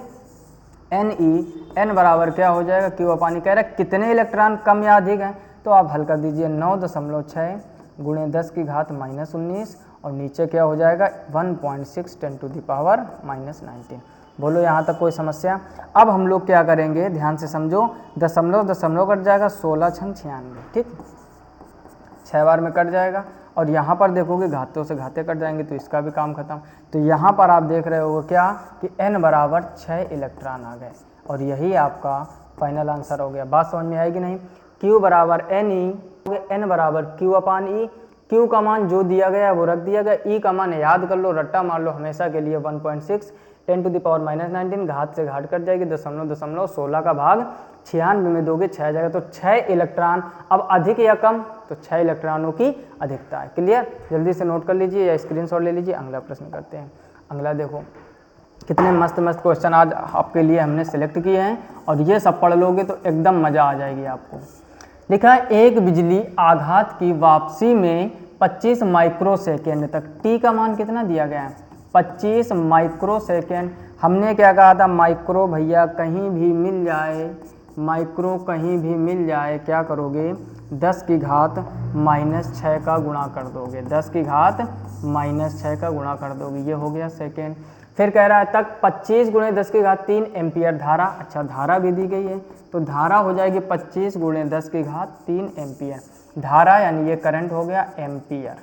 n बराबर क्या हो जाएगा, Q अपानी। कह रहा है कितने इलेक्ट्रॉन कम या अधिक हैं, तो आप हल कर दीजिए 9.6 गुणे 10 की घात -19 और नीचे क्या हो जाएगा 1.6 10 टू द पावर -19। बोलो यहाँ तक कोई समस्या। अब हम लोग क्या करेंगे, ध्यान से समझो, दशमलव दशमलव कट जाएगा, 16 छंग 96। ठीक, 6 बार में कट जाएगा और यहाँ पर देखोगे घातों से घाते कट जाएंगे तो इसका भी काम खत्म। तो यहाँ पर आप देख रहे हो क्या कि n बराबर 6 इलेक्ट्रॉन आ गए और यही आपका फाइनल आंसर हो गया। बात समझ में आएगी नहीं। Q बराबर n बराबर Q अपान ई। Q का मान जो दिया गया है वो रख दिया गया, E का मान याद कर लो, रट्टा मार लो हमेशा के लिए 1.6 10 टू द पावर -19, घात से घाट कट जाएगी, दशमलव दशमलव 16 का भाग 96 में दोगे 6 जाएगा। तो 6 इलेक्ट्रॉन अब अधिक या कम, तो 6 इलेक्ट्रॉनों की अधिकता है। क्लियर, जल्दी से नोट कर लीजिए या स्क्रीनशॉट ले लीजिए। अगला प्रश्न करते हैं। अगला देखो कितने मस्त मस्त क्वेश्चन आज आपके लिए हमने सेलेक्ट किए हैं और ये सब पढ़ लोगे तो एकदम मज़ा आ जाएगी आपको। लिखा है एक बिजली आघात की वापसी में 25 माइक्रोसेकेंड तक, टी का मान कितना दिया गया है, 25 माइक्रोसेकेंड। हमने क्या कहा था, माइक्रो भैया कहीं भी मिल जाए, माइक्रो कहीं भी मिल जाए, क्या करोगे 10 की घात -6 का गुणा कर दोगे, 10 की घात -6 का गुणा कर दोगे, ये हो गया सेकेंड। फिर कह रहा है तक 25 गुणे 10 की घात 3 एम्पियर धारा। अच्छा, धारा भी दी गई है तो धारा हो जाएगी 25 गुणे 10 की घात 3 एम्पियर। धारा यानी ये करंट हो गया एम्पियर।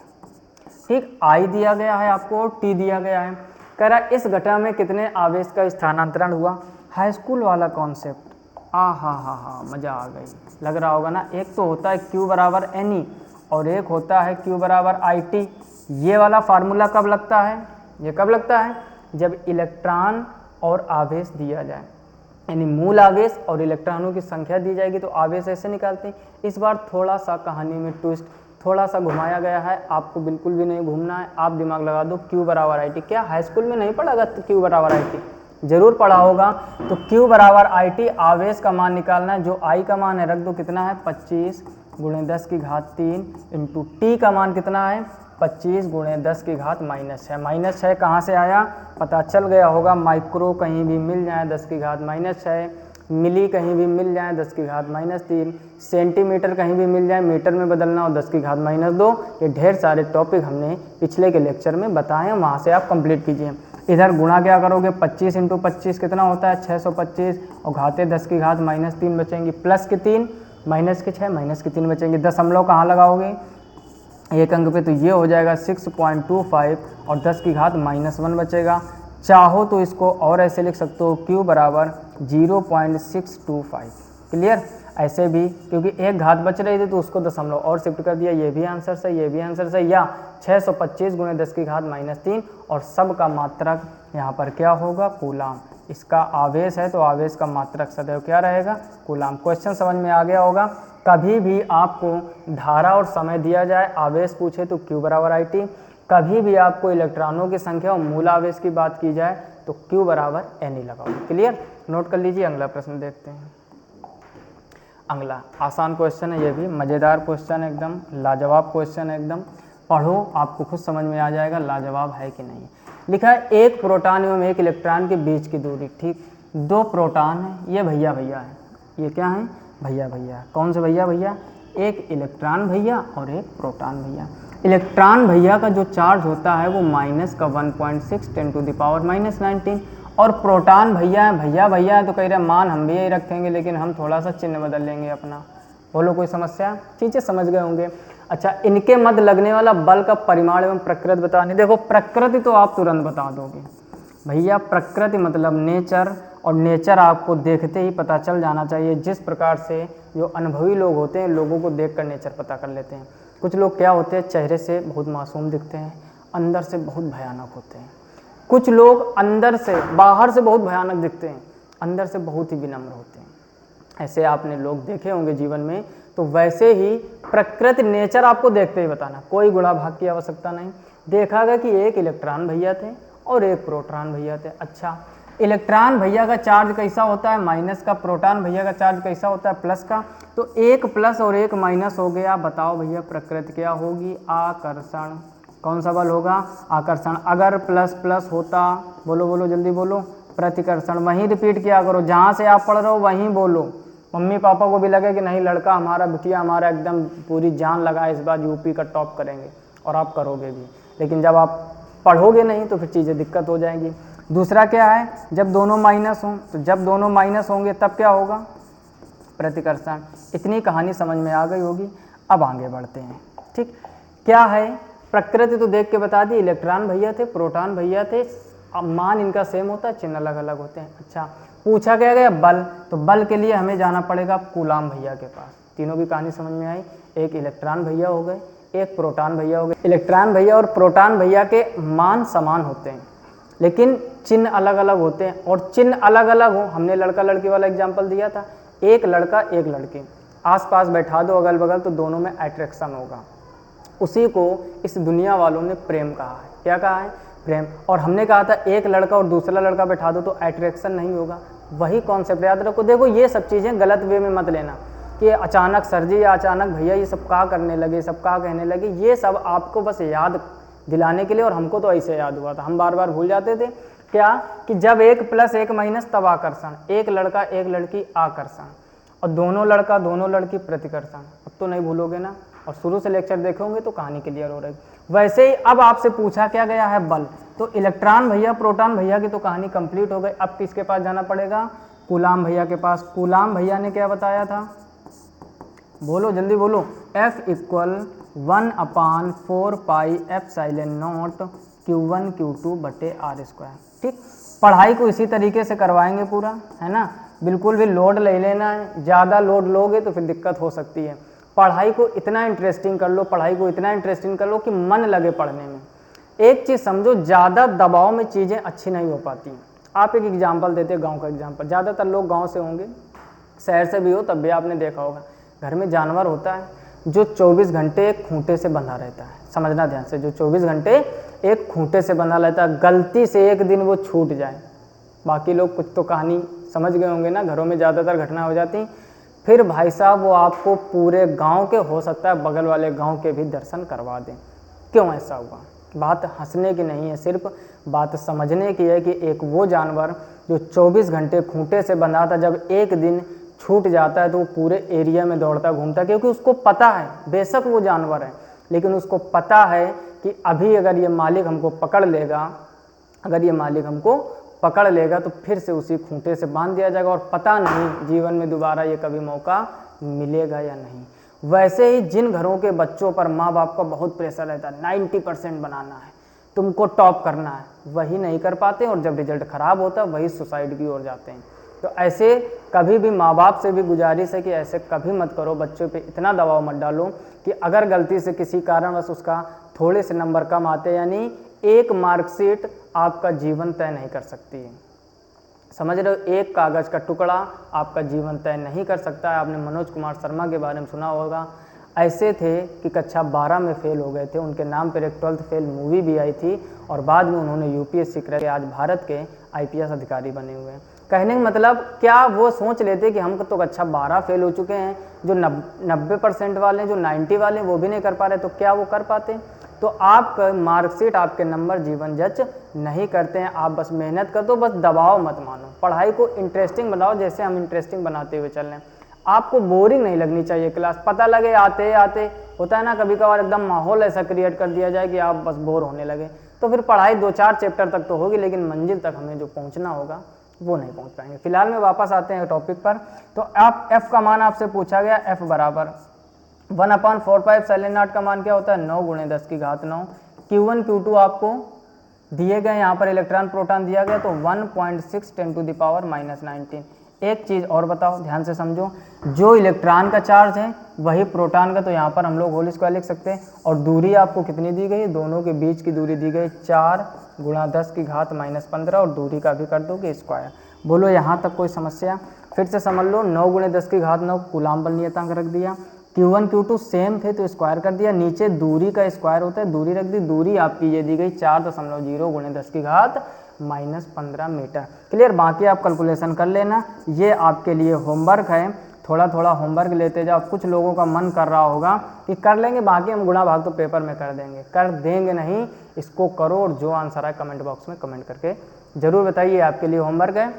ठीक, आई दिया गया है आपको, टी दिया गया है। कह रहा है इस घटना में कितने आवेश का स्थानांतरण हुआ। हाई स्कूल वाला कॉन्सेप्ट, हा मज़ा आ गई, लग रहा होगा ना। एक तो होता है Q बराबर NE और एक होता है Q बराबर IT। ये वाला फार्मूला कब लगता है, ये कब लगता है, जब इलेक्ट्रॉन और आवेश दिया जाए, यानी मूल आवेश और इलेक्ट्रॉनों की संख्या दी जाएगी तो आवेश ऐसे निकालते हैं। इस बार थोड़ा सा कहानी में ट्विस्ट, थोड़ा सा घुमाया गया है, आपको बिल्कुल भी नहीं घूमना है, आप दिमाग लगा दो Q बराबर IT। क्या हाई स्कूल में नहीं पढ़ा तो Q बराबर IT जरूर पढ़ा होगा। तो Q बराबर IT, आवेश का मान निकालना है, जो I का मान है रख दो, कितना है 25 गुणे 10 की घात 3 इंटू T का मान कितना है 25 गुणे 10 की घात -6। -6 कहाँ से आया पता चल गया होगा, माइक्रो कहीं भी मिल जाए 10 की घात -6, मिली कहीं भी मिल जाए 10 की घात -3, सेंटीमीटर कहीं भी मिल जाए मीटर में बदलना हो 10 की घात -2। ये ढेर सारे टॉपिक हमने पिछले के लेक्चर में बताए हैं, वहाँ से आप कंप्लीट कीजिए। इधर गुणा क्या करोगे, 25 इंटू 25 कितना होता है 625 और घाते 10 की घात -3 बचेंगी, प्लस के 3 माइनस के 6 माइनस के 3 बचेंगे। दशमलव कहाँ लगाओगे एक अंक पे, तो ये हो जाएगा 6.25 और 10 की घात -1 बचेगा। चाहो तो इसको और ऐसे लिख सकते हो Q बराबर 0.625। क्लियर, ऐसे भी क्योंकि एक घात बच रही थी तो उसको दशमलव और शिफ्ट कर दिया, ये भी आंसर सही, ये भी आंसर सही। या 625 गुणे 10 की घात -3 और सब का मात्रक यहाँ पर क्या होगा कूलाम। इसका आवेश है तो आवेश का मात्रक सदैव क्या रहेगा कूलाम। क्वेश्चन समझ में आ गया होगा। कभी भी आपको धारा और समय दिया जाए, आवेश पूछे तो Q बराबर IT, कभी भी आपको इलेक्ट्रॉनों की संख्या और मूल आवेश की बात की जाए तो तो Q बराबर N ही लगाओ। क्लियर, नोट कर लीजिए। अगला प्रश्न देखते हैं। अगला आसान क्वेश्चन है, ये भी मज़ेदार क्वेश्चन है, एकदम लाजवाब क्वेश्चन है, एकदम पढ़ो आपको खुद समझ में आ जाएगा लाजवाब है कि नहीं। लिखा है एक प्रोटॉन एवं एक इलेक्ट्रॉन के बीच की दूरी, ठीक, दो प्रोटॉन है, ये भैया भैया है, ये क्या है भैया भैया, कौन से भैया भैया, एक इलेक्ट्रॉन भैया और एक प्रोटॉन भैया। इलेक्ट्रॉन भैया का जो चार्ज होता है वो माइनस का 1.6 10⁻⁻19 और प्रोटॉन भैया है, भैया भैया है तो कह रहे मान हम भी यही रखेंगे, लेकिन हम थोड़ा सा चिन्ह बदल लेंगे अपना। बोलो कोई समस्या, चीज़ें समझ गए होंगे। अच्छा, इनके मध्य लगने वाला बल का परिमाण एवं प्रकृति बतानी। देखो प्रकृति तो आप तुरंत बता दोगे भैया, प्रकृति मतलब नेचर, और नेचर आपको देखते ही पता चल जाना चाहिए। जिस प्रकार से जो अनुभवी लोग होते हैं, लोगों को देखकर नेचर पता कर लेते हैं। कुछ लोग क्या होते हैं, चेहरे से बहुत मासूम दिखते हैं, अंदर से बहुत भयानक होते हैं। कुछ लोग अंदर से, बाहर से बहुत भयानक दिखते हैं, अंदर से बहुत ही विनम्र होते हैं। ऐसे आपने लोग देखे होंगे जीवन में। तो वैसे ही प्रकृति, नेचर आपको देखते ही बताना, कोई गुणा भाग की आवश्यकता नहीं। देखा गया कि एक इलेक्ट्रॉन भैया थे और एक प्रोटॉन भैया थे। अच्छा, इलेक्ट्रॉन भैया का चार्ज कैसा होता है, माइनस का, प्रोटॉन भैया का चार्ज कैसा होता है, प्लस का। तो एक प्लस और एक माइनस हो गया। बताओ भैया प्रकृति क्या होगी, आकर्षण। कौन सा बल होगा, आकर्षण। अगर प्लस प्लस होता, बोलो बोलो जल्दी बोलो, प्रतिकर्षण। वहीं रिपीट किया करो, जहाँ से आप पढ़ रहे हो वहीं बोलो। मम्मी पापा को भी लगे कि नहीं लड़का हमारा, बिटिया हमारा एकदम पूरी जान लगा इस बार यूपी का टॉप करेंगे, और आप करोगे भी। लेकिन जब आप पढ़ोगे नहीं तो फिर चीज़ें दिक्कत हो जाएंगी। दूसरा क्या है, जब दोनों माइनस हों, तो जब दोनों माइनस होंगे तब क्या होगा, प्रतिकर्षण। इतनी कहानी समझ में आ गई होगी। अब आगे बढ़ते हैं। ठीक, क्या है, प्रकृति तो देख के बता दी, इलेक्ट्रॉन भैया थे, प्रोटॉन भैया थे, अब मान इनका सेम होता है, चिन्ह अलग अलग होते हैं। अच्छा, पूछा क्या गया बल, तो बल के लिए हमें जाना पड़ेगा कूलाम भैया के पास। तीनों की कहानी समझ में आई। एक इलेक्ट्रॉन भैया हो गए, एक प्रोटॉन भैया हो गए। इलेक्ट्रॉन भैया और प्रोटॉन भैया के मान समान होते हैं, लेकिन चिन्ह अलग अलग होते हैं। और चिन्ह अलग अलग हो, हमने लड़का लड़की वाला एग्जाम्पल दिया था, एक लड़का एक लड़की आसपास बैठा दो अगल बगल, तो दोनों में अट्रैक्शन होगा। उसी को इस दुनिया वालों ने प्रेम कहा है। क्या कहा है, प्रेम। और हमने कहा था एक लड़का और दूसरा लड़का बैठा दो तो अट्रैक्शन नहीं होगा। वही कॉन्सेप्ट याद रखो। देखो ये सब चीज़ें गलत वे में मत लेना कि अचानक सर जी या अचानक भैया ये सब क्या करने लगे, सब क्या कहने लगे। ये सब आपको बस याद दिलाने के लिए, और हमको तो ऐसे याद हुआ था, हम बार बार भूल जाते थे। क्या कि जब एक प्लस एक माइनस तब आकर्षण, एक लड़का एक लड़की आकर्षण, और दोनों लड़का दोनों लड़की प्रतिकर्षण। अब तो नहीं भूलोगे ना, और शुरू से लेक्चर देखोगे तो कहानी क्लियर हो रही। वैसे ही अब आपसे पूछा क्या गया है बल, तो इलेक्ट्रॉन भैया प्रोटॉन भैया की तो कहानी कंप्लीट हो गई। अब किसके पास जाना पड़ेगा, कूलाम भैया के पास। कूलाम भैया ने क्या बताया था, बोलो जल्दी बोलो, F = 1/4πε0 Q1 Q2 बटे R²। ठीक, पढ़ाई को इसी तरीके से करवाएंगे पूरा, है ना। बिल्कुल भी लोड ले लेना है, ज़्यादा लोड लोगे तो फिर दिक्कत हो सकती है। पढ़ाई को इतना इंटरेस्टिंग कर लो, पढ़ाई को इतना इंटरेस्टिंग कर लो कि मन लगे पढ़ने में। एक चीज़ समझो, ज़्यादा दबाव में चीज़ें अच्छी नहीं हो पाती। आप एक एग्जाम्पल देते, गांव का एग्जाम्पल। ज़्यादातर लोग गांव से होंगे, शहर से भी हो तब भी आपने देखा होगा, घर में जानवर होता है जो 24 घंटे एक खूंटे से बंधा रहता है। समझना ध्यान से, जो 24 घंटे एक खूंटे से बंधा रहता है, गलती से एक दिन वो छूट जाए, बाकी लोग कुछ तो कहानी समझ गए होंगे ना, घरों में ज़्यादातर घटना हो जाती, फिर भाई साहब वो आपको पूरे गांव के, हो सकता है बगल वाले गांव के भी दर्शन करवा दें। क्यों ऐसा हुआ, बात हंसने की नहीं है, सिर्फ बात समझने की है कि एक वो जानवर जो 24 घंटे खूंटे से बंधा था, जब एक दिन छूट जाता है तो वो पूरे एरिया में दौड़ता घूमता है, क्योंकि उसको पता है, बेशक वो जानवर है लेकिन उसको पता है कि अभी अगर ये मालिक हमको पकड़ लेगा, अगर ये मालिक हमको पकड़ लेगा तो फिर से उसी खूंटे से बांध दिया जाएगा, और पता नहीं जीवन में दोबारा ये कभी मौका मिलेगा या नहीं। वैसे ही जिन घरों के बच्चों पर माँ बाप का बहुत प्रेशर रहता है, 90% बनाना है, तुमको टॉप करना है, वही नहीं कर पाते, और जब रिजल्ट खराब होता है वही सुसाइड की ओर जाते हैं। तो ऐसे कभी भी माँ बाप से भी गुजारिश है कि ऐसे कभी मत करो, बच्चों पे इतना दबाव मत डालो कि अगर गलती से किसी कारणवश उसका थोड़े से नंबर कम आते, यानी एक मार्कशीट आपका जीवन तय नहीं कर सकती है। समझ रहे हो, एक कागज़ का टुकड़ा आपका जीवन तय नहीं कर सकता है। आपने मनोज कुमार शर्मा के बारे में सुना होगा, ऐसे थे कि कक्षा 12 में फेल हो गए थे, उनके नाम पर एक 12th फेल मूवी भी आई थी और बाद में उन्होंने यूपीएससी क्रैक आज भारत के आईपीएस अधिकारी बने हुए हैं। कहने का मतलब क्या वो सोच लेते कि हम तो कक्षा 12 फेल हो चुके हैं, जो 90% वाले, जो 90 वाले वो भी नहीं कर पा रहे, तो क्या वो कर पाते? तो आपका मार्कशीट, आपके नंबर जीवन जज नहीं करते हैं। आप बस मेहनत कर दो, बस दबाव मत मानो, पढ़ाई को इंटरेस्टिंग बनाओ, जैसे हम इंटरेस्टिंग बनाते हुए चल रहे हैं। आपको बोरिंग नहीं लगनी चाहिए क्लास, पता लगे आते आते होता है ना कभी कभार एकदम माहौल ऐसा क्रिएट कर दिया जाए कि आप बस बोर होने लगे, तो फिर पढ़ाई 2-4 चैप्टर तक तो होगी, लेकिन मंजिल तक हमें जो पहुंचना होगा वो नहीं पहुंच पाएंगे। फिलहाल में वापस आते हैं टॉपिक पर। तो आप f का मान आपसे पूछा गया, f बराबर 1/4 साइलेंट नॉट का मान क्या होता है 9 × 10 की घात 9। Q1 Q2 आपको दिए गए, यहाँ पर इलेक्ट्रॉन प्रोटॉन दिया गया तो 1.6 × 10⁻19। एक चीज़ और बताओ, ध्यान से समझो, जो इलेक्ट्रॉन का चार्ज है वही प्रोटॉन का, तो यहाँ पर हम लोग होल स्क्वायर लिख सकते हैं। और दूरी आपको कितनी दी गई, दोनों के बीच की दूरी दी गई 4 × 10 की घात -15 और दूरी का भी कर दोगे स्क्वायर। बोलो यहाँ तक कोई समस्या? फिर से समझ लो, 9 × 10 की घात 9 कूलाम बल नियतांक रख दिया, Q1 Q2 सेम थे तो स्क्वायर कर दिया, नीचे दूरी का स्क्वायर होता है, दूरी रख दी, दूरी आपकी ये दी गई 4.0 × 10 की घात -15 मीटर। क्लियर? बाकी आप कैलकुलेशन कर लेना, ये आपके लिए होमवर्क है, थोड़ा थोड़ा होमवर्क लेते जाओ। कुछ लोगों का मन कर रहा होगा कि कर लेंगे, बाकी हम गुणा भाग तो पेपर में कर देंगे नहीं, इसको करो और जो आंसर है कमेंट बॉक्स में कमेंट करके जरूर बताइए, आपके लिए होमवर्क है।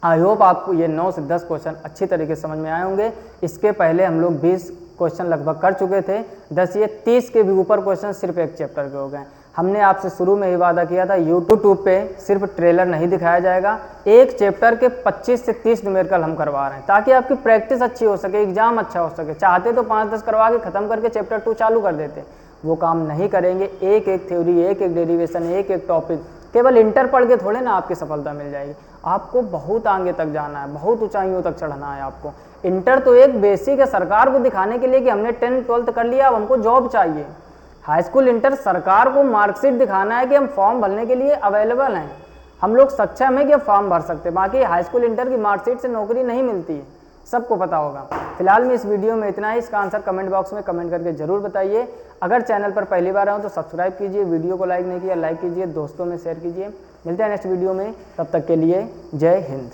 आई होप आपको ये 9 से 10 क्वेश्चन अच्छी तरीके से समझ में आए होंगे। इसके पहले हम लोग 20 क्वेश्चन लगभग कर चुके थे, 10 ये 30 के भी ऊपर क्वेश्चन सिर्फ एक चैप्टर के हो गए। हमने आपसे शुरू में ही वादा किया था यूट्यूब पे सिर्फ ट्रेलर नहीं दिखाया जाएगा, एक चैप्टर के 25 से 30 न्यूमेरिकल हम करवा रहे हैं ताकि आपकी प्रैक्टिस अच्छी हो सके, एग्जाम अच्छा हो सके। चाहते तो 5-10 करवा के खत्म करके चैप्टर 2 चालू कर देते, वो काम नहीं करेंगे। एक एक थ्योरी, एक एक डेरिवेशन, एक एक टॉपिक, केवल इंटर पढ़ के थोड़े ना आपकी सफलता मिल जाएगी। आपको बहुत आगे तक जाना है, बहुत ऊंचाइयों तक चढ़ना है आपको। इंटर तो एक बेसिक है सरकार को दिखाने के लिए कि हमने 10th-12th कर लिया, अब हमको जॉब चाहिए। हाई स्कूल इंटर सरकार को मार्कशीट दिखाना है कि हम फॉर्म भरने के लिए अवेलेबल हैं, हम लोग सक्षम है कि अब फॉर्म भर सकते हैं। बाकी हाई स्कूल इंटर की मार्कशीट से नौकरी नहीं मिलती है, सबको पता होगा। फिलहाल में इस वीडियो में इतना ही, इसका आंसर कमेंट बॉक्स में कमेंट करके जरूर बताइए। अगर चैनल पर पहली बार आए हो तो सब्सक्राइब कीजिए, वीडियो को लाइक नहीं किया लाइक कीजिए, दोस्तों में शेयर कीजिए। मिलते हैं नेक्स्ट वीडियो में, तब तक के लिए जय हिंद।